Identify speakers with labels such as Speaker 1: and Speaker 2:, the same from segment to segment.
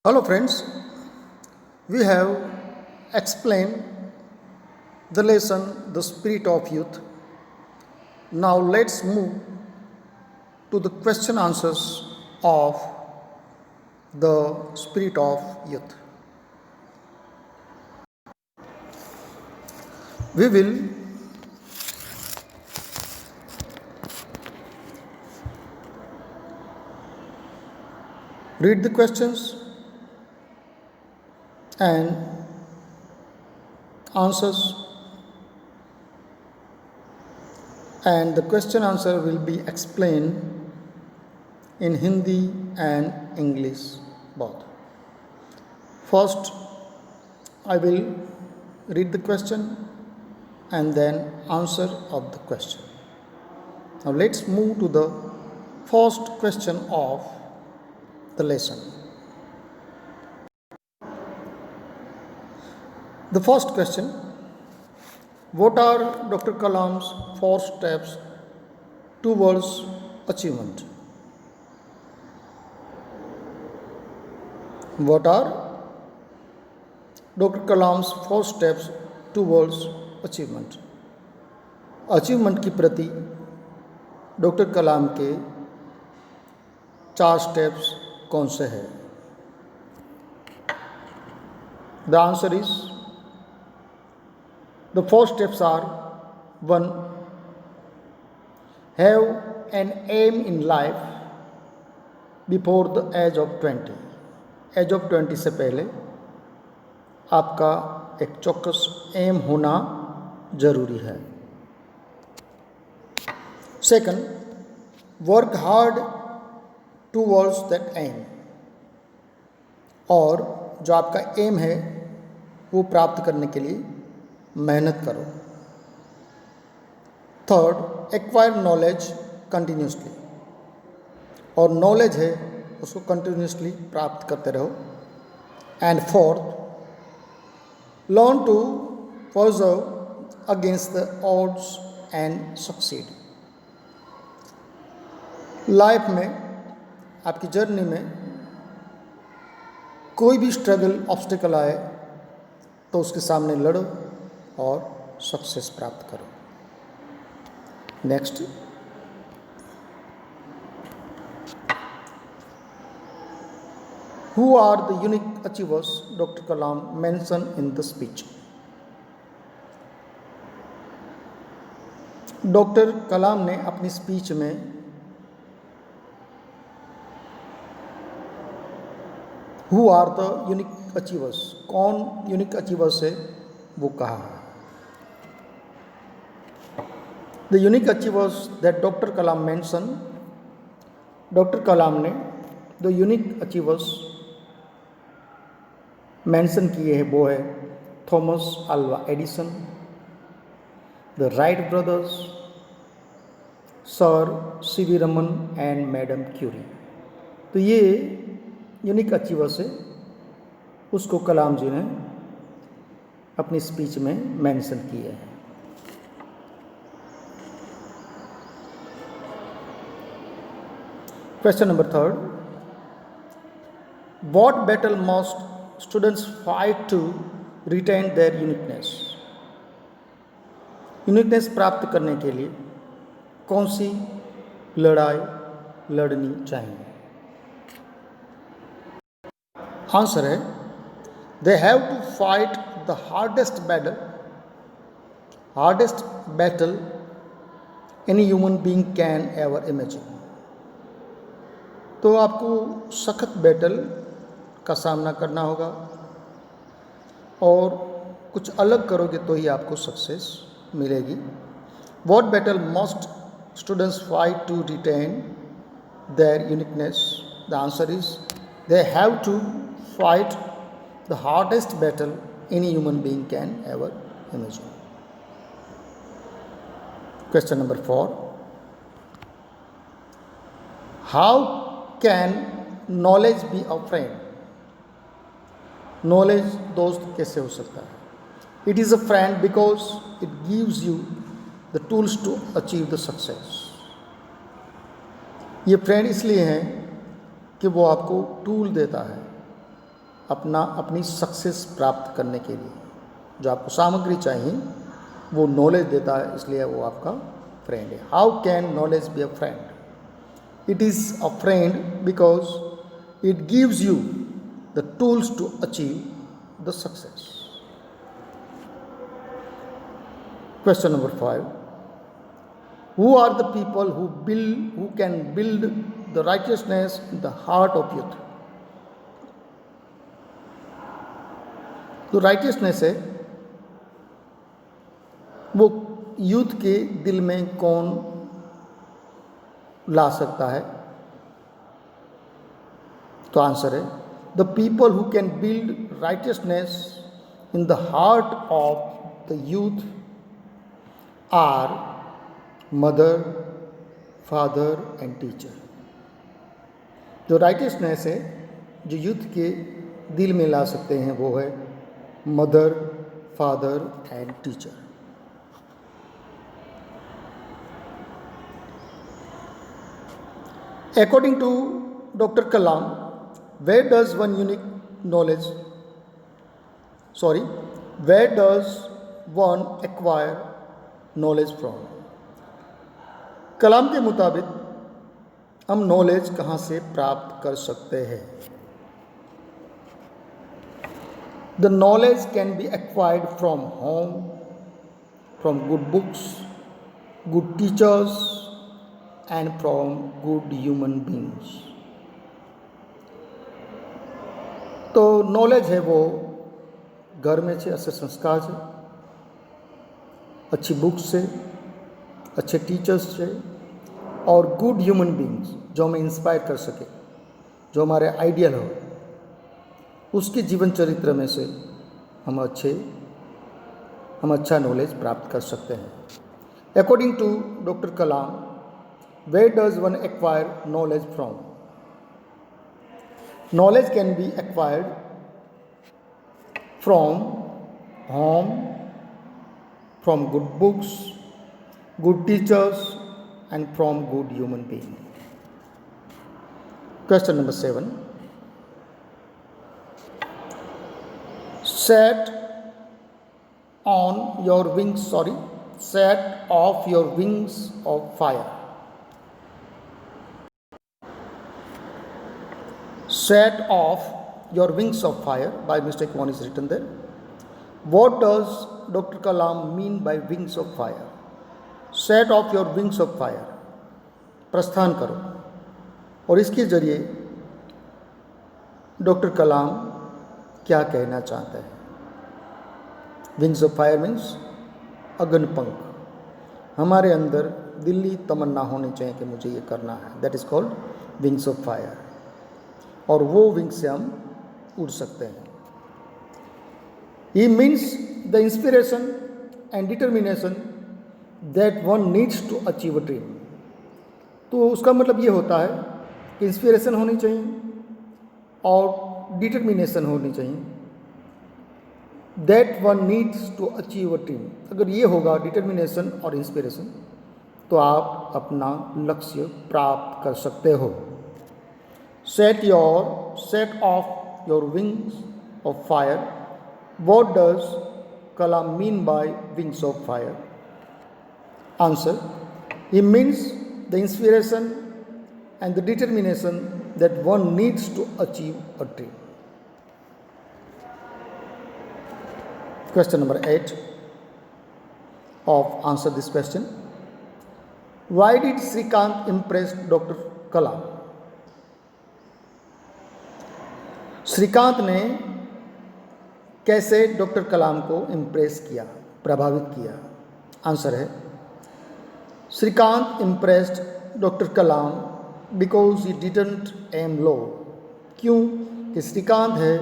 Speaker 1: Hello friends, we have explained the lesson The Spirit of Youth. Now let's move to the question answers of the Spirit of Youth. We will read the questions and answers, and the question answer will be explained in Hindi and English both. First, I will read the question and then answer of the question. Now let's move to the first question of the lesson. The first question: what are Dr. Kalam's 4 steps towards achievement? What are Dr. Kalam's 4 steps towards achievement? Achievement की प्रति doctor कलाम के 4 steps कौन से हैं? The answer is, the 4 steps are: 1. Have an aim in life before the age of 20. Age of 20 से पहले आपका एक चौकस एम होना जरूरी है. Second, work hard towards that aim. और जो आपका एम है वो प्राप्त करने के लिए मेहनत करो. Third, acquire knowledge continuously. और नॉलेज है उसको कंटिन्यूसली प्राप्त करते रहो. And fourth, learn to persevere against the odds and succeed. Life में, आपकी जर्नी में कोई भी स्ट्रगल, ऑब्स्टिकल आए तो उसके सामने लड़ो और सक्सेस प्राप्त करो. Next, Who are the unique achievers Dr. Kalam mentioned in the speech? Doctor Kalam ने अपनी स्पीच में Who are the unique achievers, कौन यूनिक अचीवर्स है वो कहा है. The unique achievers that Dr. Kalam mentioned, doctor Kalam ने the unique achievers मेंशन किए हैं वो है Thomas Alva Edison, the Wright brothers, sir C V Raman and madam Curie. तो ये यूनिक अचीवर्स है, उसको कलाम जी ने अपनी स्पीच में मेंशन किया है. Question number 3, what battle must students fight to retain their uniqueness? Uniqueness प्राप्त करने के लिए कौन सी लड़ाई लड़नी चाहिए? आंसर है, they have to fight the hardest battle any human being can ever imagine. तो आपको सख्त बैटल का सामना करना होगा और कुछ अलग करोगे तो ही आपको सक्सेस मिलेगी. What battle must students fight to retain their uniqueness? The answer is, they have to fight the hardest battle any human being can ever imagine. Question number 4, how can knowledge be a friend? Knowledge दोस्त कैसे हो सकता है? It is a friend because it gives you the tools to achieve the success. ये friend इसलिए हैं कि वो आपको टूल देता है अपनी सक्सेस प्राप्त करने के लिए जो आपको सामग्री चाहिए वो नॉलेज देता है, इसलिए वो आपका फ्रेंड है। How can knowledge be a friend? It is a friend because it gives you the tools to achieve the success. Question number 5. Who are the people who can build the righteousness in the heart of youth? जो righteousness है वो youth के दिल में कौन ला सकता है? तो आंसर है the people who can build righteousness in the heart of the youth are mother, father and teacher. जो राइटियसनेस है जो यूथ के दिल में ला सकते हैं वो है mother, father and teacher. According to Dr. Kalam, where does one acquire knowledge from? कलाम के मुताबिक हम नॉलेज कहाँ से प्राप्त कर सकते हैं? The knowledge can be acquired from home, from good books, good teachers and from good human beings. तो नॉलेज है वो घर में से अच्छे संस्कार से, अच्छी बुक्स से, अच्छे टीचर्स से और गुड ह्यूमन बींग्स जो हमें इंस्पायर कर सके, जो हमारे आइडियल हो, उसके जीवन चरित्र में से हम अच्छा नॉलेज प्राप्त कर सकते हैं। According to doctor Kalam, where does one acquire knowledge from? Knowledge can be acquired from home, from good books, good teachers and from good human being. Question number 7. Set off your wings of fire. Set off your wings of fire, by mistake one is written there. What does Dr. Kalam mean by wings of fire? Set off your wings of fire. प्रस्थान करो। और इसके जरिए doctor कलाम क्या कहना चाहते हैं? Wings of fire means अगन पंख। हमारे अंदर दिली तमन्ना होनी चाहिए कि मुझे ये करना है, that is called wings of fire. और वो विंग से हम उड़ सकते हैं। He means the inspiration and determination that one needs to achieve a dream. तो उसका मतलब ये होता है कि इंस्पिरेशन होनी चाहिए और डिटर्मिनेशन होनी चाहिए, that one needs to achieve a dream. अगर ये होगा डिटर्मिनेशन और इंस्पिरेशन तो आप अपना लक्ष्य प्राप्त कर सकते हो। Set off your wings of fire. What does Kalam mean by wings of fire? Answer: he means the inspiration and the determination that one needs to achieve a dream. Question number 8 of answer this question. Why did Srikant impress Dr. Kalam? Shrikant ने कैसे doctor कलाम को impress किया, प्रभावित किया? Answer है Srikanth impressed doctor Kalam because he didn't aim low. क्यों? कि श्रीकांत है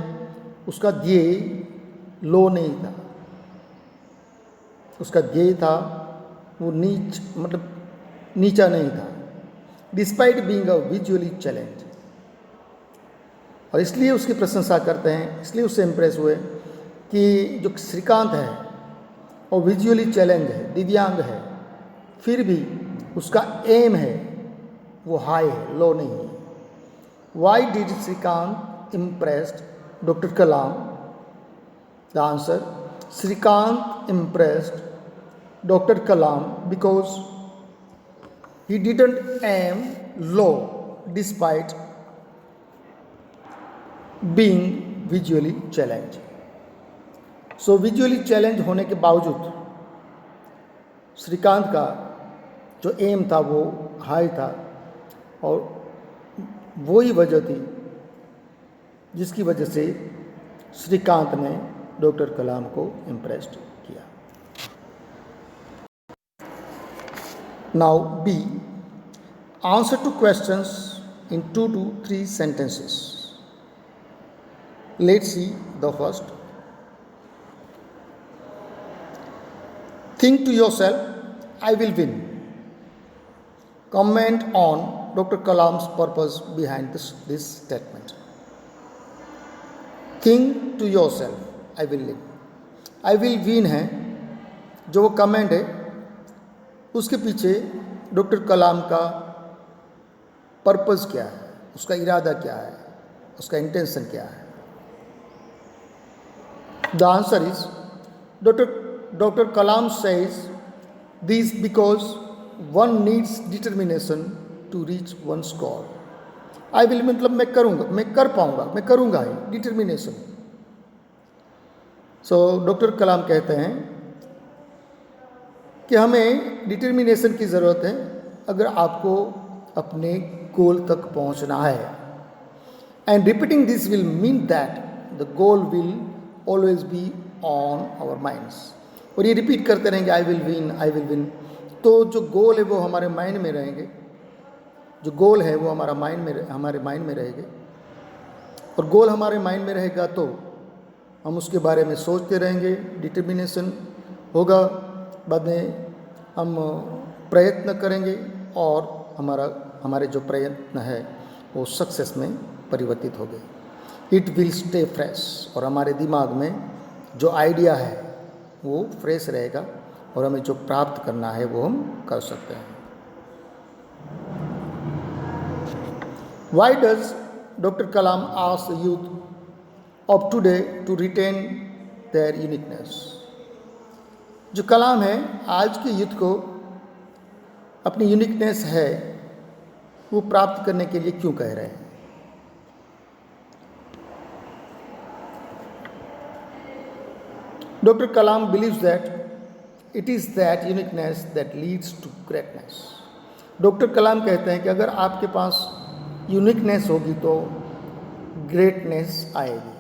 Speaker 1: उसका ध्येय लो नहीं था, उसका ध्येय था वो नीचा नहीं था, despite being a visually challenge. और इसलिए उसकी प्रशंसा करते हैं, इसलिए उससे इम्प्रेस हुए कि जो श्रीकांत है वो विजुअली चैलेंज है, दिव्यांग है, फिर भी उसका एम है वो हाई है, लो नहीं है। Why did Shrikant impressed Dr. Kalam? The answer, Srikant impressed Dr. Kalam because he didn't aim low despite being visually challenged. So visually challenged होने के बावजूद श्रीकांत का जो एम था वो हाई था, और वही वजह थी जिसकी वजह से श्रीकांत ने डॉक्टर कलाम को इम्प्रेस्ड किया. Now B, answer to questions in 2 to 3 sentences. Let's see the first. Think to yourself, I will win. Comment on Dr. Kalam's purpose behind this statement. Think to yourself, I will win. I will win है जो वो comment है, उसके पीछे doctor कलाम का purpose क्या है, उसका इरादा क्या है, उसका इंटेंशन क्या है. The answer is Dr. Kalam says this because one needs determination to reach one's goal. I will मतलब मैं करूँगा, मैं कर पाऊँगा, मैं करूँगा ही, डिटर्मिनेशन. सो डॉक्टर कलाम कहते हैं कि हमें डिटर्मिनेशन की ज़रूरत है अगर आपको अपने गोल तक पहुँचना है. And repeating this will mean that the goal will always be on our minds. और ये रिपीट करते रहेंगे, I will win, I will win. तो जो गोल है वो हमारे माइंड में रहेंगे, जो गोल है वो हमारे माइंड में रहेंगे. और गोल हमारे माइंड में रहेगा तो हम उसके बारे में सोचते रहेंगे, डिटर्मिनेशन होगा, बाद में हम प्रयत्न करेंगे और हमारे जो प्रयत्न है वो सक्सेस में परिवर्तित हो गए. इट विल स्टे फ्रेश, और हमारे दिमाग में जो आइडिया है वो फ्रेश रहेगा और हमें जो प्राप्त करना है वो हम कर सकते हैं. Why does doctor Kalam ask the youth of today to retain their uniqueness? जो कलाम है आज के यूथ को अपनी यूनिकनेस है वो प्राप्त करने के लिए क्यों कह रहे हैं? Dr. Kalam believes that it is that uniqueness that leads to greatness. Doctor Kalam कहते हैं कि अगर आपके पास यूनिकनेस होगी तो ग्रेटनेस आएगी.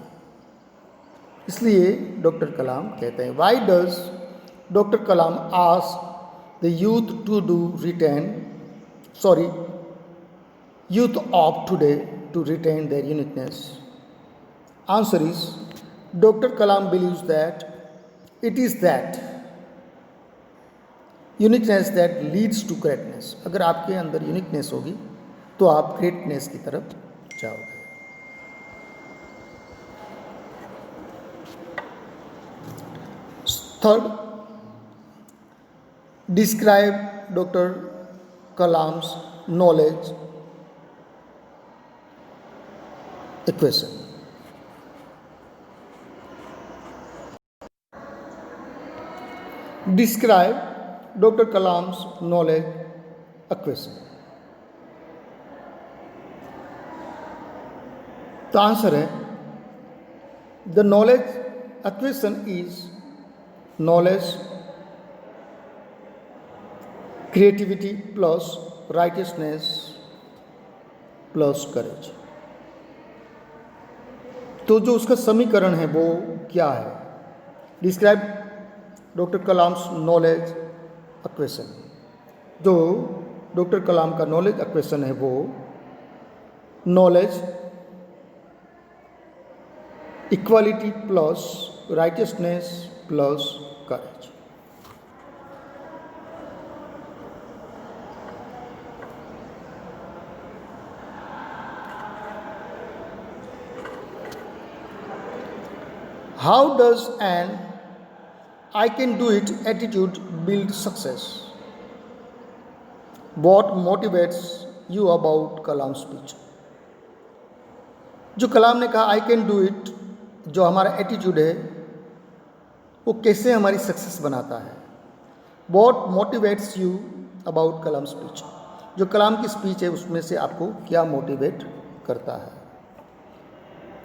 Speaker 1: इसलिए डॉक्टर कलाम कहते हैं, why does doctor Kalam ask the youth of today to retain their uniqueness? Answer is, doctor Kalam believes that it is that uniqueness that leads to greatness. अगर आपके अंदर यूनिकनेस होगी तो आप ग्रेटनेस की तरफ जाओगे. Third, describe doctor Kalam's knowledge equation. Describe Dr. Kalam's knowledge equation. The answer है, the knowledge equation is knowledge, creativity plus righteousness plus courage. तो जो उसका समीकरण है वो क्या है? Describe doctor Kalam's knowledge equation. जो डॉक्टर कलाम का नॉलेज इक्वेशन है वो knowledge, equality plus righteousness plus courage. How does N I can do it attitude build success? What motivates you about Kalam's speech? जो कलाम ने कहा I can do it जो हमारा attitude है वो कैसे हमारी सक्सेस बनाता है। What motivates you about Kalam speech, जो कलाम की स्पीच है उसमें से आपको क्या मोटिवेट करता है।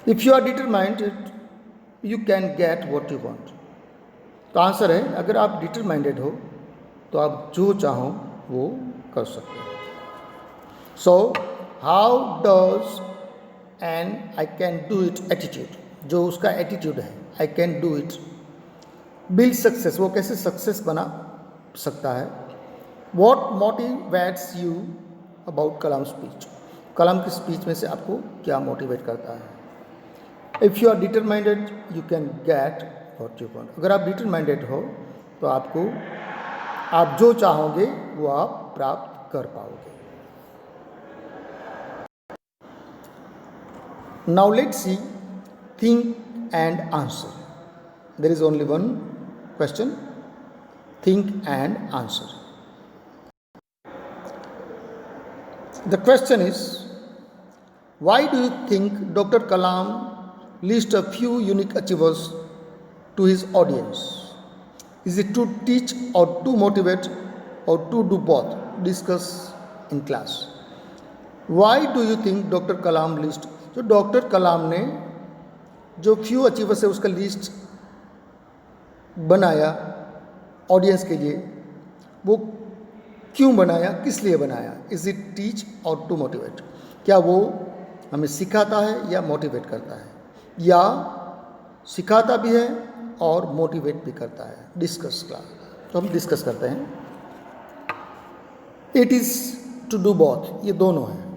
Speaker 1: If you are determined you can get what you want. तो आंसर है, अगर आप डिटरमाइंडेड हो तो आप जो चाहो वो कर सकते हो। So how does an I can do it attitude, जो उसका एटीट्यूड है I can do it, build success, वो कैसे सक्सेस बना सकता है। What motivates you about Kalam speech, Kalam की स्पीच में से आपको क्या मोटिवेट करता है। If you are determined you can get what you want, अगर आप डिटरमाइंडेड हो तो आपको आप जो चाहोगे वो आप प्राप्त कर पाओगे। Now let's see think and answer. There is only one question, think and answer. The question is, why do you think Dr. Kalam list a few unique achievers to his audience? Is it to teach or to motivate or to do both? Discuss in class. Why do you think Dr. Kalam list, जो doctor Kalam ने जो few achievers है उसका list बनाया audience के लिए, वो क्यों बनाया, किस लिए बनाया। इज इट टीच और टू मोटिवेट, क्या वो हमें सिखाता है या मोटिवेट करता है, या सिखाता भी है और मोटिवेट भी करता है। डिस्कस क्लास, तो हम डिस्कस करते हैं। It is to do both, ये दोनों है,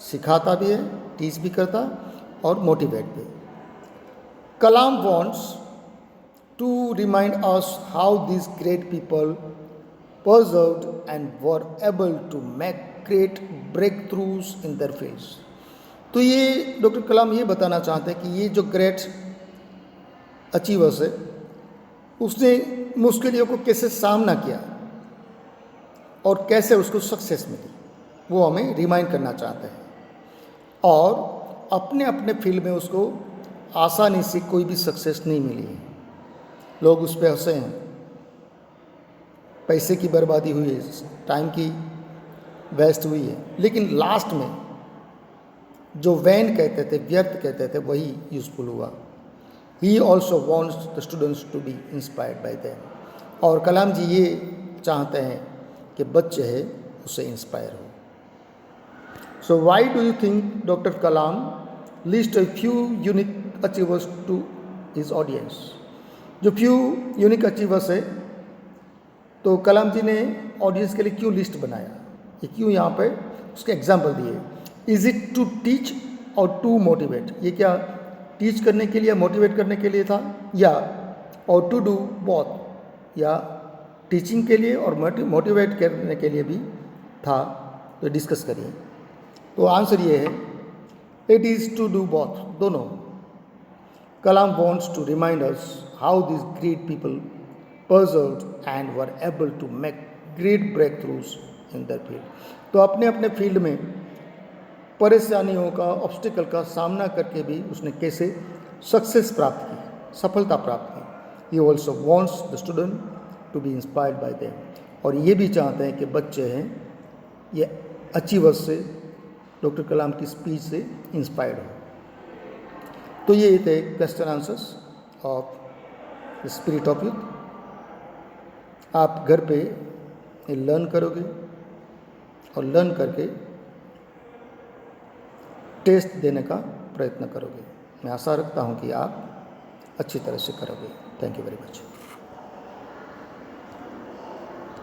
Speaker 1: सिखाता भी है, टीच भी करता और मोटिवेट भी। Kalam wants to remind us how this great people persevered and were able to make great breakthroughs in their fields। तो ये डॉक्टर कलाम ये बताना चाहते हैं कि ये जो ग्रेट अचीवर्स है उसने मुश्किलों को कैसे सामना किया और कैसे उसको सक्सेस मिली, वो हमें रिमाइंड करना चाहते हैं। और अपने अपने फील्ड में उसको आसानी से कोई भी सक्सेस नहीं मिली है, लोग उस पर हंसे हैं, पैसे की बर्बादी हुई है, टाइम की वेस्ट हुई है, लेकिन लास्ट में जो वैन कहते थे, व्यर्थ कहते थे, वही यूजफुल हुआ। He also wants the students to be inspired by them. और कलाम जी ये चाहते हैं कि बच्चे हैं उससे इंस्पायर हो। So why do you think doctor Kalam list a few unique achievers to his audience. जो फ्यू यूनिक अचीवर्स है तो कलाम जी ने ऑडियंस के लिए क्यों लिस्ट बनाया, ये क्यों यहाँ पे उसके एग्जाम्पल दिए। इज़ इट टू टीच और टू मोटिवेट, ये क्या टीच करने के लिए, मोटिवेट करने के लिए था, या और टू डू बोथ, या टीचिंग के लिए और मोटिवेट करने के लिए भी था। तो डिस्कस करिए। तो आंसर ये है, it is to do both, दोनों। Kalam wants to remind us how this great people persevered and were able to make great breakthroughs in their field। तो अपने अपने फील्ड में परेशानियों का, ऑब्स्टिकल का सामना करके भी उसने कैसे सक्सेस प्राप्त की, सफलता प्राप्त की। He also wants the student to be inspired by them, और ये भी चाहते हैं कि बच्चे हैं ये अचीवर्स से, डॉक्टर कलाम की स्पीच से इंस्पायर्ड हो। तो ये थे question answers of the spirit of youth. आप घर पे लर्न करोगे और लर्न करके टेस्ट देने का प्रयत्न करोगे। मैं आशा रखता हूँ कि आप अच्छी तरह से करोगे। Thank you very much.